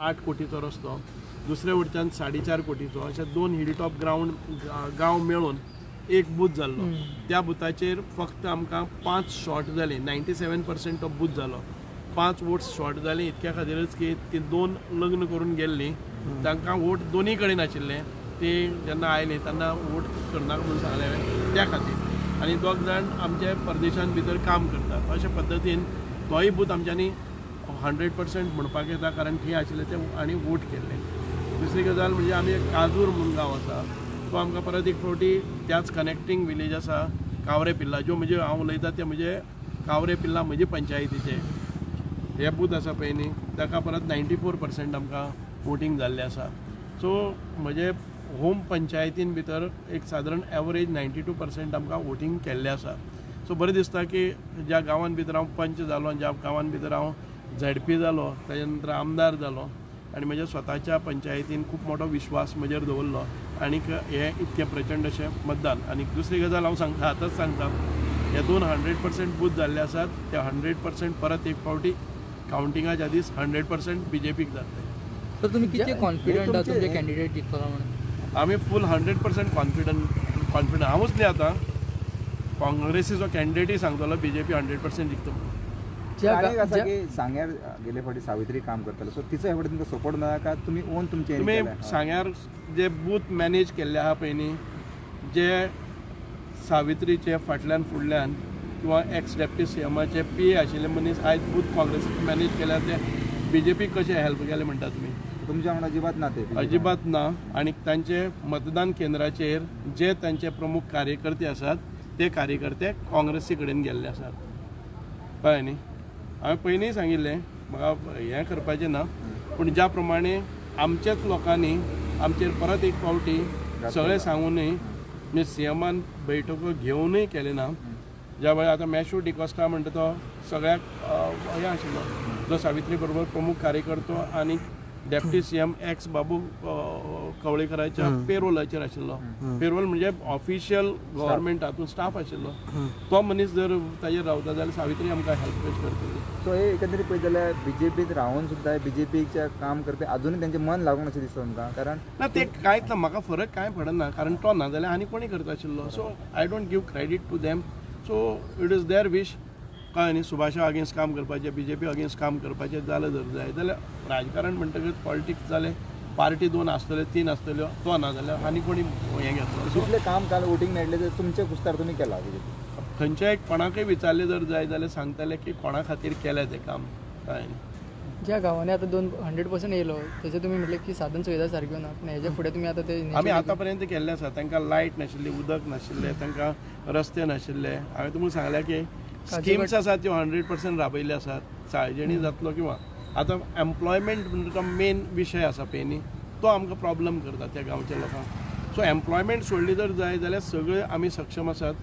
8 कोटीचो रस्तो, दुसरे वटच्यान 4.5 कोटीचो, अशे 2 हिलटॉप गांव मेळून एक बूथ जाल्लो. त्या बुथाचेर फक्त आमकां 5 शॉर्ट जाली. 97% ऑफ बूथ जालो. 5 वोट्स शॉर्ट जाली. इतक्या खातीरच की ती 2 लग्न करून गेल्ली, तांकां वोट दोनी कडेन आशिल्ले. ते जेन्ना आयले तेन्ना वोट करनाका म्हणून सांगले त्या खातीर. आनी 2 जाण आमचे परदेशांत भितर काम करतात. अशे पद्दतीन तोय बूथ आमच्यांनी 100% म्हणपाक येता, कारण थंय आशिल्ले ते आनी वोट केल्ले. दुसरी गजाल म्हणजे आमी एक काजूर म्हणून गांव आसा, तो आमकां परत एक फावटी त्याच कनेक्टिंग विलेज आसा कावरे पिल्ला, ज्यो म्हणजे हांव उलयतां ते म्हणजे कावरे पिल्ला म्हणजे पंचायतीचे हे बूथ आसा पळय न्ही, ताका परत 94% आमकां वोटींग जाल्लें आसा. सो म्हणजे होम पंचायतीन भितर एक सादारण एवरेज 92% आमकां वोटींग केल्लें आसा. सो बरें दिसता की ज्या गांवांत भितर हांव पंच जालो, ज्या गांवांत भितर हांव झडपी जालो, ताजे नंतर आमदार जालो आनी म्हज्या स्वताच्या पंचायतीन खूब मोठो विश्वास म्हजेर दवरलो आनीक हे इतकें प्रचंड अशें मतदान. आनी दुसरी गजाल हांव सांगता, आतांच सांगता, हे 100% बूथ जाल्ले आसात, ते 100% परत एक फावटी कावंटिंगाच्या दीस 100% BJPक जातले. तर तुम्ही किती कॉन्फिडंट आहात तुमचे कॅन्डिडेट जिखतलो म्हणून? आमी फूल 100% कॉन्फिडंट हांवूच न्ही. आतां काँग्रेसीचो कॅन्डिडेटूय सांगतलो BJP 100% जिखता. आसा की सांग्यार गेले फावटी सावित्री काम करतालो, सो तिचो हे फावटी तुमकां सपोर्ट मेळ्ळा का तुमी ओन तुमचे? तुमी सांग्यार जे बूथ मॅनेज केल्ले आहा पळय न्ही, जे सावित्रीचे फाटल्यान फुडल्यान किंवा एक्स डेप्टी CMचे PA आशिल्ले मनीस आयज बूथ काँग्रेसीक मॅनेज केल्यार ते BJPक कशें हेल्प केले म्हणटा तुमी? तुमच्या वांगडा अजिबात ना ते? अजिबात ना. आनी तांचे मतदान केंद्राचेर जे तांचे प्रमुख कार्यकर्ते आसात ते कार्यकर्ते काँग्रेसी कडेन गेल्ले आसात, कळ्ळें न्ही. हांवें पयलींय सांगिल्लें म्हाका हें करपाचें ना, पूण ज्या प्रमाणे आमच्याच लोकांनी आमचेर परत एक फावटी सगळें सांगूनय म्हणजे CMन बैठको घेवनूय केले ना. ज्या वेळार आतां मॅशू डिकॉस्टा म्हणटा तो सगळ्याक हे आशिल्लो, जो सावित्री बरोबर प्रमुख कार्यकर्तो आनी डेप्टी CM एक्स बाबू कवळेकराच्या पेरोलाचेर आशिल्लो. पेरोल म्हणजे ऑफिशियल गव्हर्मेंट हातूंत स्टाफ आशिल्लो. तो मनीस जर ताजेर रावता जाल्यार सावित्री आमकां हेल्प कशी करतली? सो हे एकंदरीत पळयत जाल्यार BJPत रावन सुद्दां BJPच्या काम करपी अजूनय तांचें मन लागून अशें दिसता तुमकां? कारण ना ते कांयच ना, म्हाका फरक कांय पडना, कारण तो ना जाल्यार आनी कोणी करता आशिल्लो. So I don't give credit to them. So it is their wish. कळ्ळें न्ही. सुभाषा अगेन्स्ट काम करपाचें, BJP अगेन्स्ट काम करपाचें जालें जर जाय जाल्यार राजकारण म्हणटकच पॉलिटिक्स जालें, पार्टी 2 आसतल्यो 3 आसतल्यो, तो ना जाल्यार आनी कोणी हें घेतलो. जितलें काम काल वोटींग मेळटलें तर तुमच्या कुस्तार तुमी केलां BJP? खंयच्याय कोणाकय विचारलें जर जाय जाल्यार सांगतले की कोणा खातीर केलें तें काम. कळ्ळें न्ही. ज्या गांवांनी आतां 100% येयलो तेचे तुमी म्हटलें की साधन सुविधा सारक्यो ना, पूण हेजे फुडें तुमी आतां ते आमी आतां पर्यंत केल्ले आसा. तांकां लायट नाशिल्ली, उदक नाशिल्लें, तांकां रस्ते नाशिल्ले. हांवें तुमकां सांगलें की स्किम्स आसात त्यो 100% राबयल्ले आसात. साळजेणी जातलो किंवा आतां एम्प्लॉयमेंट म्हणटा तो मेन विशय आसा पळय न्ही, तो आमकां प्रॉब्लम करता त्या गांवच्या लोकांक. सो एम्प्लॉयमेंट सोडली जर जाय जाल्यार सगळे आमी सक्षम आसात.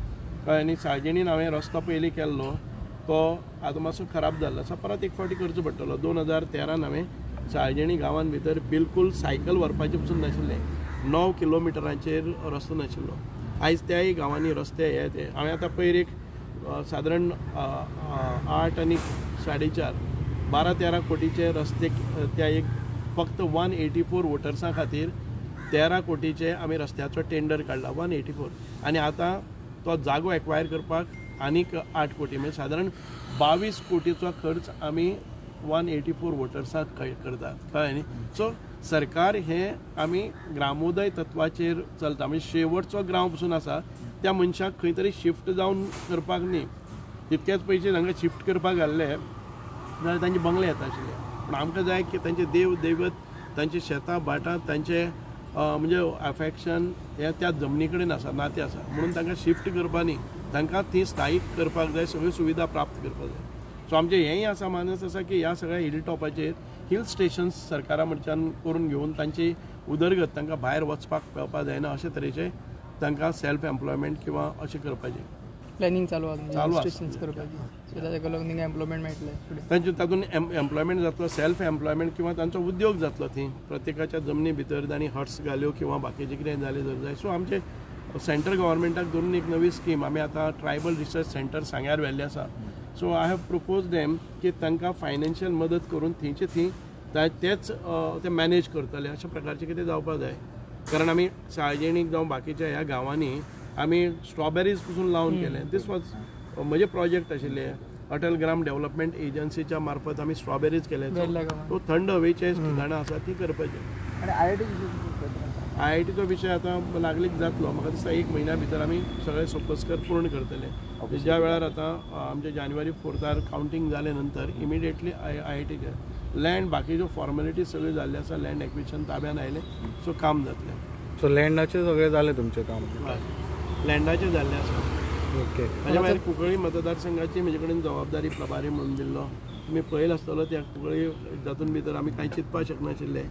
कळ्ळें न्ही. साळजेणीन हांवें रस्तो पयलीं केल्लो, तो आतां मातसो खराब जाल्लो आसा, परत एक फावटी करचो पडटलो. 2013 हांवें साळजेणी गांवांत भितर बिलकूल सायकल व्हरपाचें पसून नाशिल्लें. 9 किलोमिटरांचेर रस्तो नाशिल्लो. आयज त्याय गांवांनी रस्ते हे ते. हांवें आतां पयर एक सादारण 8 आनी 4.5 12-13 कोटीचे रस्ते त्या एक फक्त 184 वोटर्सां खातीर 13 कोटीचे आमी रस्त्याचो टेंडर काडला. 184. आनी आतां तो जागो एक्वायर करपाक आनीक 8 कोटी, म्हणजे सादारण 22 कोटीचो खर्च आमी 184 वोटर्सांक करतात. कळ्ळें न्ही. सो सरकार हें आमी ग्रामोदय तत्वाचेर चलता. म्हणजे शेवटचो गांव पसून आसा त्या मनशाक खंय तरी शिफ्ट जावन करपाक न्ही. तितकेच पयशे तांकां शिफ्ट करपाक घाल्ले जाल्यार तांचे बंगले येता आशिल्ले. पूण आमकां जाय की तांचे देव दैवत, तांचे शेतां भाटां, तांचे म्हणजे अफेक्शन हे त्या जमनी कडेन आसा, नातें आसा. म्हणून तांकां शिफ्ट करपा न्ही, तांकां ती स्थायीक करपाक जाय, सगळ्यो सुविधा प्राप्त करपाक जाय. सो आमचें हेंय आसा, मानस आसा की ह्या सगळ्या हिल टॉपाचेर हिल स्टेशन्स सरकारा कडच्यान करून घेवन तांची उदरगत तांकां भायर वचपाक पेवपाक जायना, अशे तरेचे तांकां सेल्फ एम्प्लॉयमेंट किंवा अशें करपाचें प्लॅनिंग चालू आसा स्टेशन्स करपाची. सो ताका लागून तांकां एम्प्लॉयमेंट मेळटलें फुडें. तांचे तातूंत एम्प्लॉयमेंट जातलो, सेल्फ एम्प्लॉयमेंट किंवा तांचो उद्योग जातलो. थंय प्रत्येकाच्या जमनी भितर तांणी हट्स घाल्यो किंवा बाकीचें कितें जालें जर जाय. सो आमचे सेंट्रल गव्हर्मेंटाक धरून एक नवी स्कीम आमी आतां ट्रायबल रिसर्च सेंटर सांग्यार व्हेल्लें आसा. So I have propose them की तांकां फायनान्शियल मदत करून थंयचे थंय तेच ते मॅनेज करतले अशा प्रकारचे कितें जावपाक जाय. कारण आमी सार्वजनीक जावं बाकीच्या ह्या गांवांनी आमी स्ट्रॉबेरीज पसून लावन केले. दीस वॉज म्हजे प्रोजेक्ट आशिल्ले. अटल ग्राम डेव्हलपमेंट एजन्सीच्या मार्फत आमी स्ट्रॉबेरीज केले. सो थंड हवेचे ठिकाणां आसा ती करपाची. आणि IITचो विशय आतां लागलीक जातलो. म्हाका दिसता 1 म्हयन्या भितर आमी सगळे सोपस्कर पूर्ण करतले. ज्या वेळार आतां आमचे जानेवारी 4 कावंटींग जाले नंतर इमिडिएटली IITचे लँड बाकीच्यो फॉर्मेलिटीज सगळ्यो जाल्ले आसा. लँड एक्विजिशन ताब्यान आयले. सो काम जातलें. सो लँडाचे सगळे जाले तुमचें काम? लँडाचें जाल्लें आसा. ओके. हाज्या भायर कुंकळ्ळी मतदारसंघाची म्हजे कडेन जबाबदारी प्रभारी म्हणून दिल्लो. तुमी पळयलो आसतलो त्या कुंकळ्ळी जातून भितर आमी कांय चिंतपाक शकनाशिल्ले.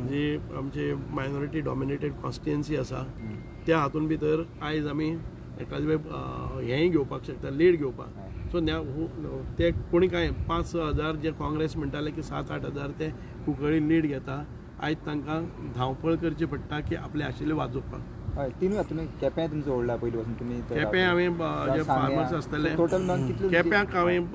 जी आमची मायनॉरिटी डॉमिनेटेड कॉन्स्टिट्युएन्सी आसा त्या हातून भितर आयज आमी एखादे हेंय घेवपाक शकता, लीड घेवपाक. सो ते कोणी कांय 5,000 जे काँग्रेस म्हणटाले की 7-8 हजार ते कुंकळ्ळी लीड घेता. आयज तांकां धांवपळ करची पडटा की आपले आशिल्ले वाजोवपाक. हय तिनूय तुमी केप्यां तुमचो ओडला पयलीं पासून तुमी केप्यां हांवें जे फार्मर्स आसतले टोटल कितले केप्याक हांवें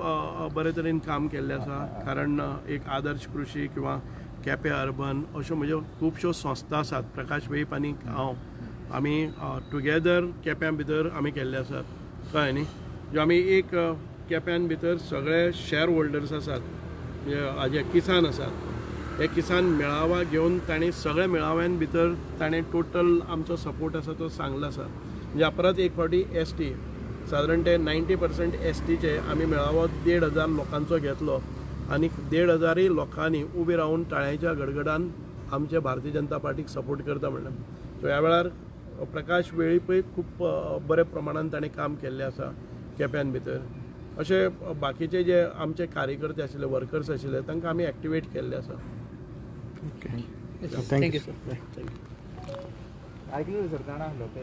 बरे तरेन काम केल्लें आसा. कारण एक आदर्श कृषी किंवा केपें अर्बन अश्यो म्हज्यो खुबश्यो संस्था आसात. प्रकाश वेळीप आनी हांव आमी टुगेदर केप्यां भितर आमी केल्ले आसात. कळ्ळें न्ही. ज्यो आमी एक केप्यां भितर सगळे शेअर होल्डर्स आसात हाजे किसान आसात. हे किसान मेळावा घेवन ताणें सगळे मेळाव्यां भितर ताणें टोटल आमचो सपोर्ट आसा तो सांगलो आसा. म्हणजे परत एक फावटी ST सादारण ते 90% STचे आमी मेळावो 1,500 लोकांचो घेतलो. आनी 1,500 लोकांनी उबे रावन ताळ्याच्या गडगडान आमच्या भारतीय जनता पार्टीक सपोर्ट करता म्हणलें. सो ह्या वेळार प्रकाश वेळीपय खूब बऱ्या प्रमाणान ताणें काम केल्लें आसा केप्यां भितर. अशे बाकीचे जे आमचे कार्यकर्ते आशिल्ले, वर्कर्स आशिल्ले तांकां आमी एक्टिवेट केल्ले आसा. Thank you sir. आयकलें सर जाणा आसलो ते